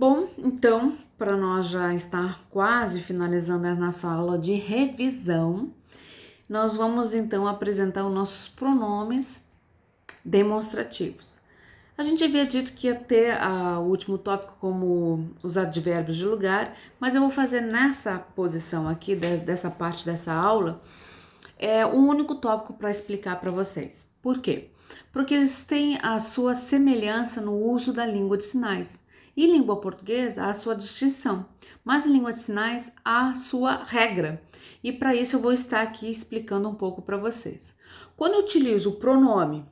Bom, então, para nós já estar quase finalizando a nossa aula de revisão, nós vamos então apresentar os nossos pronomes demonstrativos. A gente havia dito que ia ter o último tópico como os advérbios de lugar, mas eu vou fazer nessa posição aqui, dessa parte dessa aula, um único tópico para explicar para vocês. Por quê? Porque eles têm a sua semelhança no uso da língua de sinais. Em língua portuguesa, há a sua distinção, mas em língua de sinais, há a sua regra. E para isso eu vou estar aqui explicando um pouco para vocês. Quando eu utilizo o pronome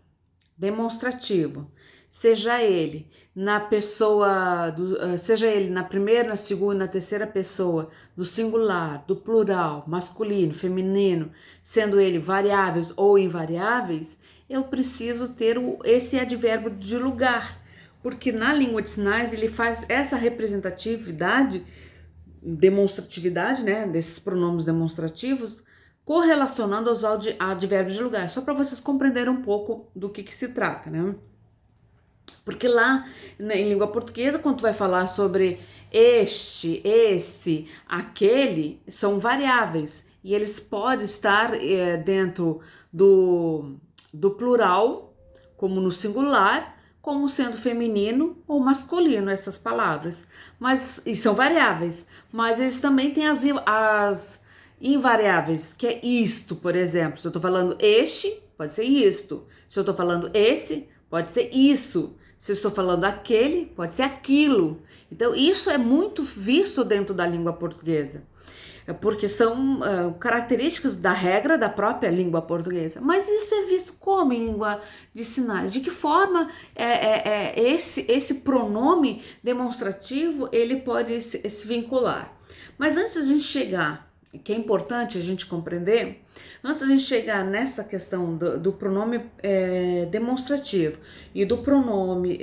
demonstrativo, seja ele na pessoa, seja ele na primeira, na segunda, na terceira pessoa, do singular, do plural, masculino, feminino, sendo ele variáveis ou invariáveis, eu preciso ter esse advérbio de lugar, porque na língua de sinais ele faz essa representatividade, demonstratividade, né, desses pronomes demonstrativos, correlacionando aos advérbios de lugar, só para vocês compreenderem um pouco do que se trata, né? Porque lá em língua portuguesa, quando tu vai falar sobre este, esse, aquele, são variáveis e eles podem estar dentro do plural, como no singular, como sendo feminino ou masculino, essas palavras. Mas, e são variáveis, mas eles também têm as invariáveis, que é isto, por exemplo. Se eu tô falando este, pode ser isto. Se eu tô falando esse, pode ser isso. Se eu estou falando aquele, pode ser aquilo. Então, isso é muito visto dentro da língua portuguesa, porque são características da regra da própria língua portuguesa. Mas isso é visto como em língua de sinais? De que forma esse pronome demonstrativo ele pode se vincular? Mas antes de a gente chegar, que é importante a gente compreender, antes de a gente chegar nessa questão do pronome demonstrativo e do pronome,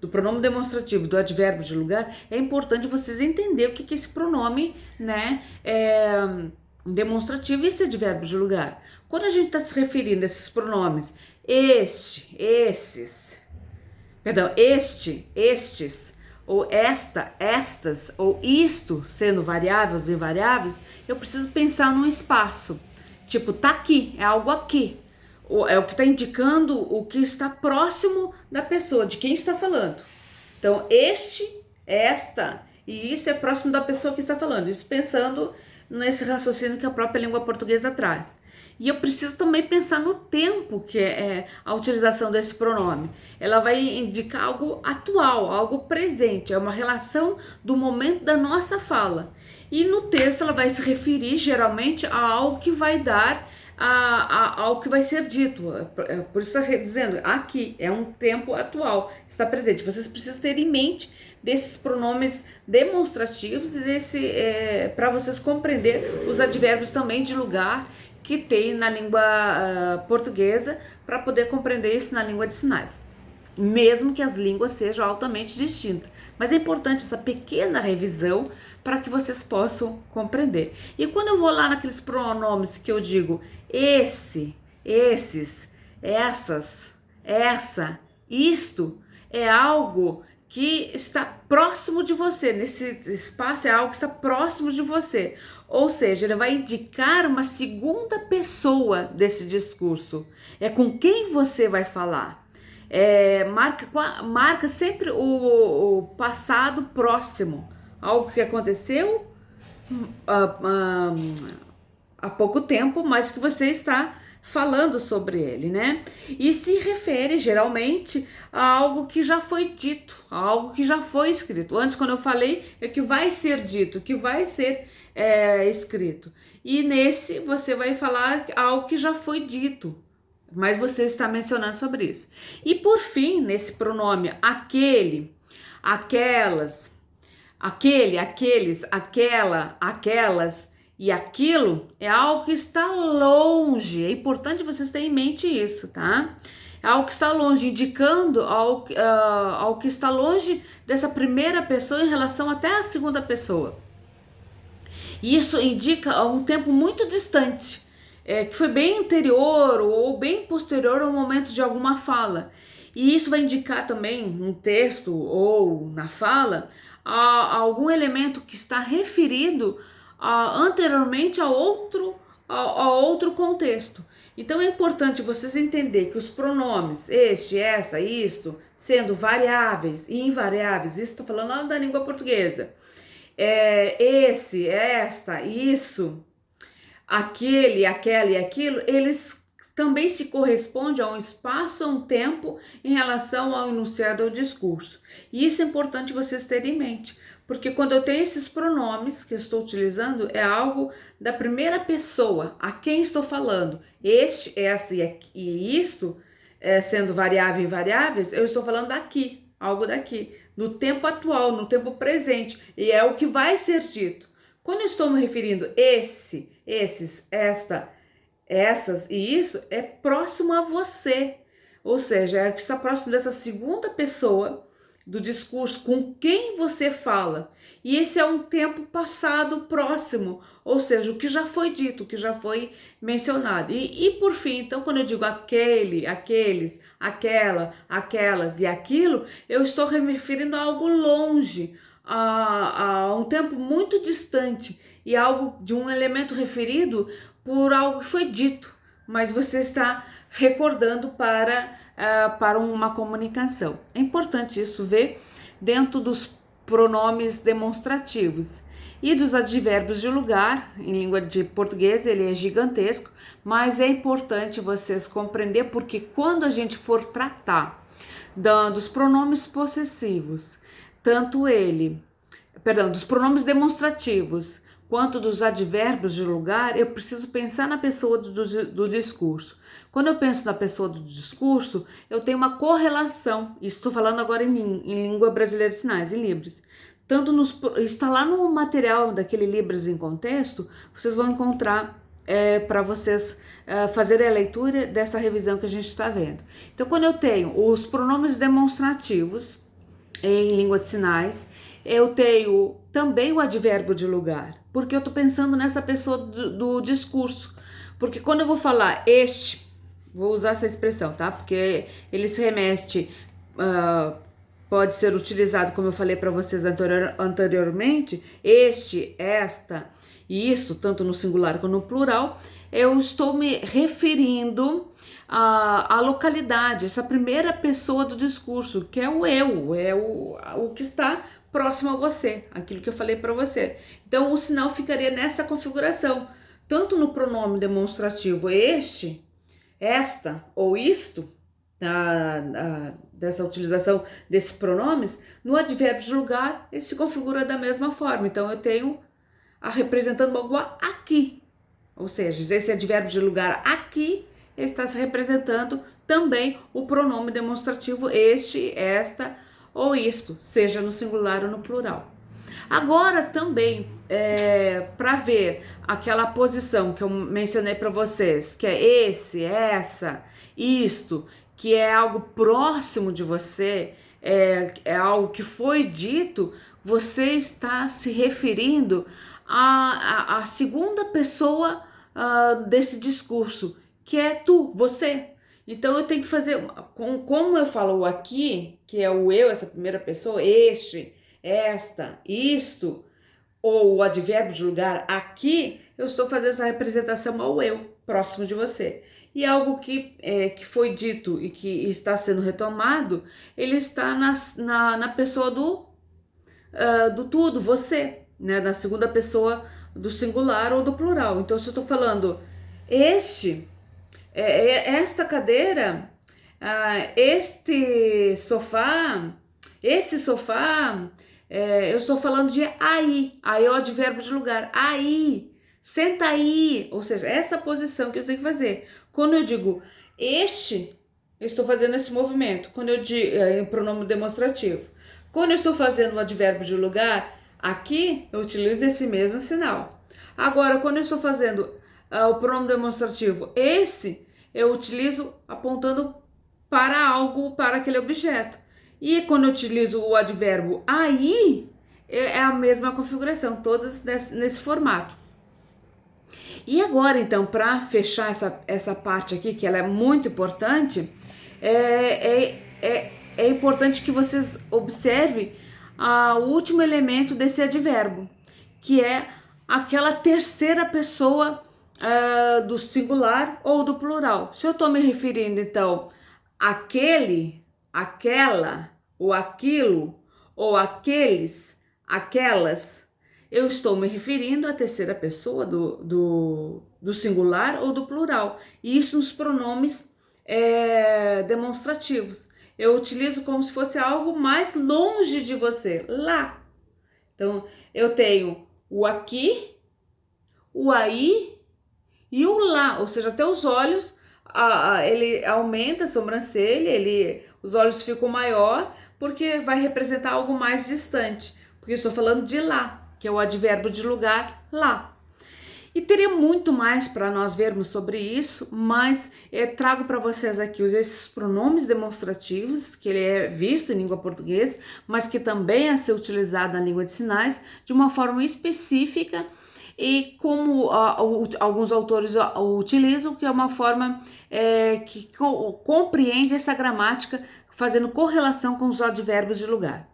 do pronome demonstrativo, do advérbio de lugar, é importante vocês entenderem o que é esse pronome, né, demonstrativo e esse advérbio de lugar. Quando a gente está se referindo a esses pronomes, estes, ou esta, estas, ou isto, sendo variáveis ou invariáveis, eu preciso pensar num espaço. Tipo, tá aqui, é algo aqui. É o que está indicando o que está próximo da pessoa, de quem está falando. Então, este, esta e isso é próximo da pessoa que está falando. Isso pensando nesse raciocínio que a própria língua portuguesa traz. E eu preciso também pensar no tempo que é a utilização desse pronome. Ela vai indicar algo atual, algo presente, é uma relação do momento da nossa fala. E no texto ela vai se referir geralmente a algo que vai dar ao que vai ser dito. Por isso está dizendo aqui, é um tempo atual, está presente. Vocês precisam ter em mente desses pronomes demonstrativos e para vocês compreender os advérbios também de lugar que tem na língua portuguesa, para poder compreender isso na língua de sinais, mesmo que as línguas sejam altamente distintas. Mas é importante essa pequena revisão para que vocês possam compreender. E quando eu vou lá naqueles pronomes que eu digo esse, esses, essas, essa, isto, é algo que está próximo de você, nesse espaço é algo que está próximo de você, ou seja, ele vai indicar uma segunda pessoa desse discurso, é com quem você vai falar. Marca sempre o passado próximo, algo que aconteceu há pouco tempo, mas que você está falando sobre ele, né? E se refere geralmente a algo que já foi dito, a algo que já foi escrito. Antes, quando eu falei, é que vai ser dito, que vai ser escrito. E nesse você vai falar algo que já foi dito, mas você está mencionando sobre isso. E por fim, nesse pronome aquele, aquelas, aquele, aqueles, aquela, aquelas e aquilo, é algo que está longe. É importante vocês terem em mente isso, tá? É algo que está longe, indicando algo que está longe dessa primeira pessoa em relação até a segunda pessoa. Isso indica um tempo muito distante, que foi bem anterior ou bem posterior ao momento de alguma fala. E isso vai indicar também no texto ou na fala a algum elemento que está referido anteriormente a outro contexto. Então é importante vocês entenderem que os pronomes este, essa, isto, sendo variáveis e invariáveis, isso estou falando lá da língua portuguesa, esse, esta, isso, aquele, aquela e aquilo, eles também se correspondem a um espaço, a um tempo em relação ao enunciado ou discurso. E isso é importante vocês terem em mente, porque quando eu tenho esses pronomes que eu estou utilizando, é algo da primeira pessoa, a quem estou falando. Este, esta e isto, sendo variável e invariáveis, eu estou falando daqui, algo daqui, no tempo atual, no tempo presente, e é o que vai ser dito. Quando eu estou me referindo esse, esses, esta, essas e isso, é próximo a você. Ou seja, é que está próximo dessa segunda pessoa do discurso com quem você fala. E esse é um tempo passado próximo, ou seja, o que já foi dito, o que já foi mencionado. E por fim, então, quando eu digo aquele, aqueles, aquela, aquelas e aquilo, eu estou me referindo a algo longe, a um tempo muito distante e algo de um elemento referido por algo que foi dito, mas você está recordando para uma comunicação. É importante isso ver dentro dos pronomes demonstrativos e dos advérbios de lugar. Em língua de português ele é gigantesco, mas é importante vocês compreender, porque quando a gente for tratar dos pronomes possessivos, dos pronomes demonstrativos, quanto dos advérbios de lugar, eu preciso pensar na pessoa do discurso. Quando eu penso na pessoa do discurso, eu tenho uma correlação, estou falando agora em língua brasileira de sinais, em Libras. Está lá no material daquele Libras em Contexto, vocês vão encontrar para vocês fazerem a leitura dessa revisão que a gente está vendo. Então, quando eu tenho os pronomes demonstrativos em língua de sinais, eu tenho também o advérbio de lugar, porque eu estou pensando nessa pessoa do discurso. Porque quando eu vou falar este, vou usar essa expressão, tá? Porque ele se remete, pode ser utilizado, como eu falei para vocês anteriormente, este, esta e isso, tanto no singular como no plural, eu estou me referindo à localidade, essa primeira pessoa do discurso, que é o eu, é o que está próximo a você, aquilo que eu falei para você. Então, o sinal ficaria nessa configuração, tanto no pronome demonstrativo este, esta ou isto, dessa utilização desses pronomes, no advérbio de lugar, ele se configura da mesma forma. Então, eu tenho representando algo aqui, ou seja, esse advérbio de lugar aqui, ele está se representando também o pronome demonstrativo este, esta ou isto, seja no singular ou no plural. Agora também, para ver aquela posição que eu mencionei para vocês, que é esse, essa, isto, que é algo próximo de você, é algo que foi dito, você está se referindo à segunda pessoa desse discurso, que é tu, você. Então eu tenho que fazer, como eu falo o aqui, que é o eu, essa primeira pessoa, este, esta, isto, ou o advérbio de lugar aqui, eu estou fazendo essa representação ao eu, próximo de você. E algo que foi dito e que está sendo retomado, ele está na pessoa do tudo, você, né? Na segunda pessoa do singular ou do plural. Então, se eu estou falando esta cadeira, esse sofá, eu estou falando de aí é o advérbio de lugar, aí, senta aí, ou seja, essa posição que eu tenho que fazer. Quando eu digo este, eu estou fazendo esse movimento, quando eu digo pronome demonstrativo. Quando eu estou fazendo o advérbio de lugar, aqui eu utilizo esse mesmo sinal. Agora, quando eu estou fazendo o pronome demonstrativo esse, eu utilizo apontando para algo, para aquele objeto. E quando eu utilizo o advérbio aí, é a mesma configuração, todas nesse formato. E agora, então, para fechar essa parte aqui, que ela é muito importante, é é importante que vocês observem o último elemento desse advérbio, que é aquela terceira pessoa do singular ou do plural. Se eu estou me referindo, então, aquele, aquela, ou aquilo, ou aqueles, aquelas, eu estou me referindo à terceira pessoa do singular ou do plural. E isso nos pronomes demonstrativos. Eu utilizo como se fosse algo mais longe de você, lá. Então, eu tenho o aqui, o aí e o lá, ou seja, até os olhos, ele aumenta a sobrancelha, os olhos ficam maior, porque vai representar algo mais distante, porque eu estou falando de lá, que é o advérbio de lugar, lá. E teria muito mais para nós vermos sobre isso, mas trago para vocês aqui esses pronomes demonstrativos, que ele é visto em língua portuguesa, mas que também é ser utilizado na língua de sinais de uma forma específica e como alguns autores utilizam, que é uma forma que compreende essa gramática, fazendo correlação com os advérbios de lugar.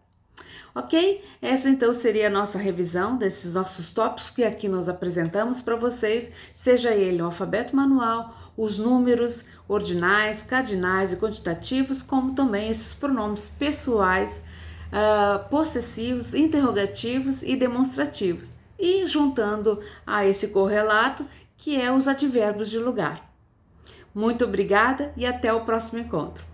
Ok? Essa então seria a nossa revisão desses nossos tópicos que aqui nós apresentamos para vocês, seja ele o alfabeto manual, os números ordinais, cardinais e quantitativos, como também esses pronomes pessoais, possessivos, interrogativos e demonstrativos. E juntando a esse correlato, que é os advérbios de lugar. Muito obrigada e até o próximo encontro.